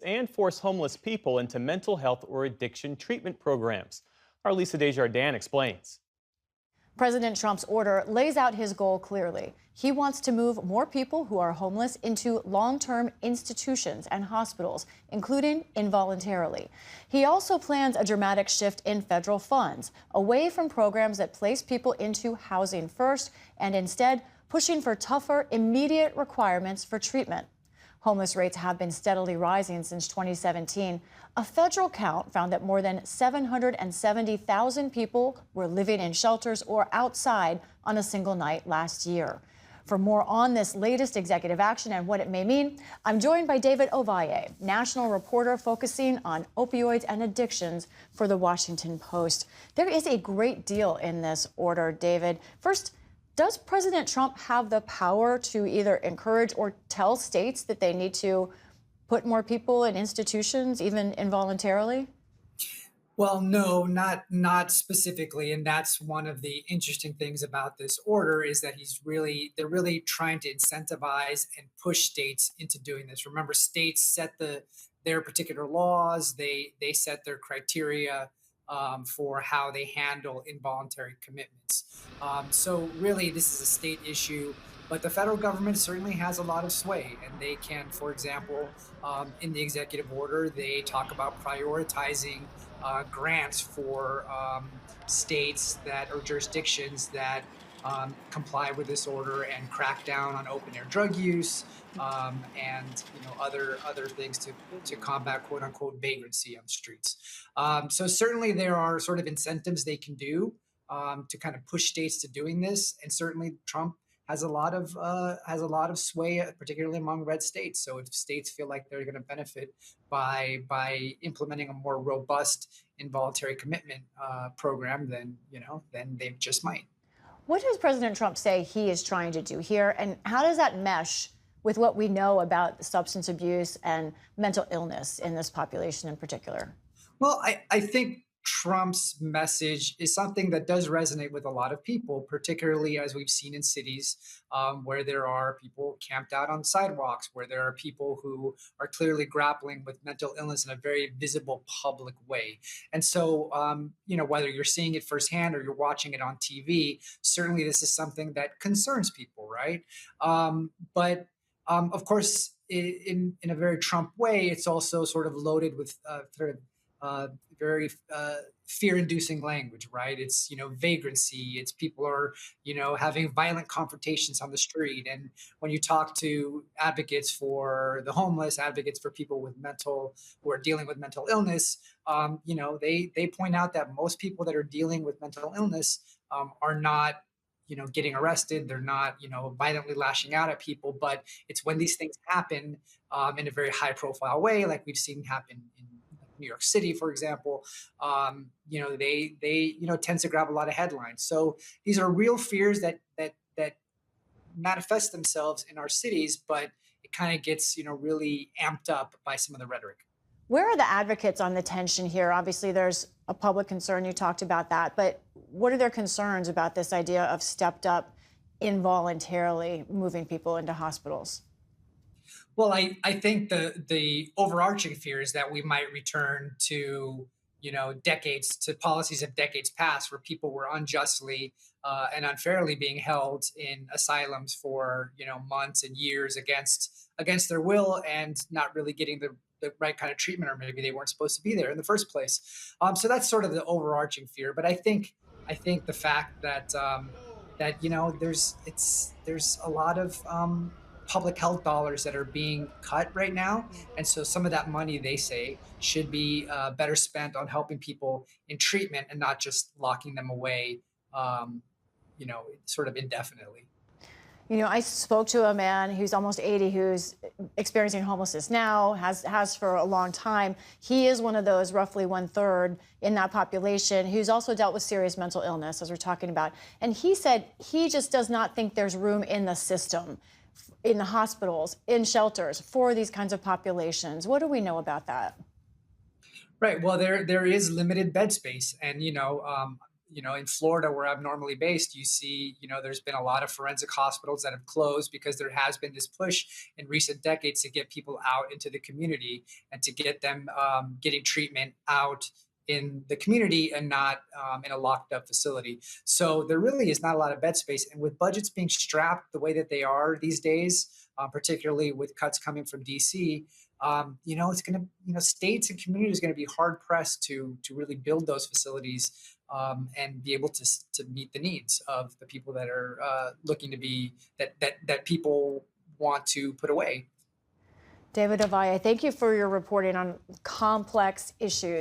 and force homeless people into mental health or addiction treatment programs. Our Lisa Desjardins explains. President Trump's order lays out his goal clearly. He wants to move more people who are homeless into long-term institutions and hospitals, including involuntarily. He also plans a dramatic shift in federal funds, away from programs that place people into housing first and instead pushing for tougher, immediate requirements for treatment. Homeless rates have been steadily rising since 2017. A federal count found that more than 770,000 people were living in shelters or outside on a single night last year. For more on this latest executive action and what it may mean, I'm joined by David Ovalle, national reporter focusing on opioids and addictions for the Washington Post. There is a great deal in this order, David. First, does President Trump have the power to either encourage or tell states that they need to put more people in institutions, even involuntarily? Well, no, not specifically, and that's one of the interesting things about this order is that they're really trying to incentivize and push states into doing this. Remember, states set their particular laws, they set their criteria for how they handle involuntary commitments. So really, this is a state issue. But the federal government certainly has a lot of sway, and they can, for example, in the executive order, they talk about prioritizing grants for states that or jurisdictions that comply with this order and crack down on open air drug use and other things to combat quote unquote vagrancy on the streets. So certainly there are sort of incentives they can do to kind of push states to doing this, and certainly Trump has a lot of sway, particularly among red states. So if states feel like they're going to benefit by implementing a more robust involuntary commitment program, then they just might. What does President Trump say he is trying to do here, and how does that mesh with what we know about substance abuse and mental illness in this population in particular? Well, I think Trump's message is something that does resonate with a lot of people, particularly as we've seen in cities where there are people camped out on sidewalks, where there are people who are clearly grappling with mental illness in a very visible public way. And so, whether you're seeing it firsthand or you're watching it on TV, certainly this is something that concerns people, right? But of course, in a very Trump way, it's also sort of loaded with very fear-inducing language, right? It's vagrancy. It's people are having violent confrontations on the street. And when you talk to advocates for the homeless, advocates for people who are dealing with mental illness, they point out that most people that are dealing with mental illness are not getting arrested. They're not, violently lashing out at people. But it's when these things happen in a very high profile way, like we've seen happen in New York City, for example, they tends to grab a lot of headlines. So these are real fears that manifest themselves in our cities, but it kind of gets really amped up by some of the rhetoric. Where are the advocates on the tension here? Obviously, there's a public concern. You talked about that. But what are their concerns about this idea of stepped up involuntarily moving people into hospitals? Well, I think the overarching fear is that we might return to decades to policies of decades past where people were unjustly and unfairly being held in asylums for months and years against their will and not really getting the right kind of treatment, or maybe they weren't supposed to be there in the first place. So that's sort of the overarching fear. But I think the fact that there's a lot of public health dollars that are being cut right now, and so some of that money, they say, should be better spent on helping people in treatment and not just locking them away, sort of indefinitely. I spoke to a man who's almost 80 who's experiencing homelessness now, has for a long time. He is one of those roughly one-third in that population who's also dealt with serious mental illness, as we're talking about. And he said he just does not think there's room in the system, in the hospitals, in shelters for these kinds of populations. What do we know about that? Right. Well, there is limited bed space, and in Florida, where I'm normally based, you see, there's been a lot of forensic hospitals that have closed because there has been this push in recent decades to get people out into the community and to get them getting treatment out in the community and not in a locked up facility. So there really is not a lot of bed space. And with budgets being strapped the way that they are these days, particularly with cuts coming from DC, it's going to, states and communities are going to be hard pressed to really build those facilities and be able to meet the needs of the people that are looking to be that people want to put away. David Avaya, thank you for your reporting on complex issues.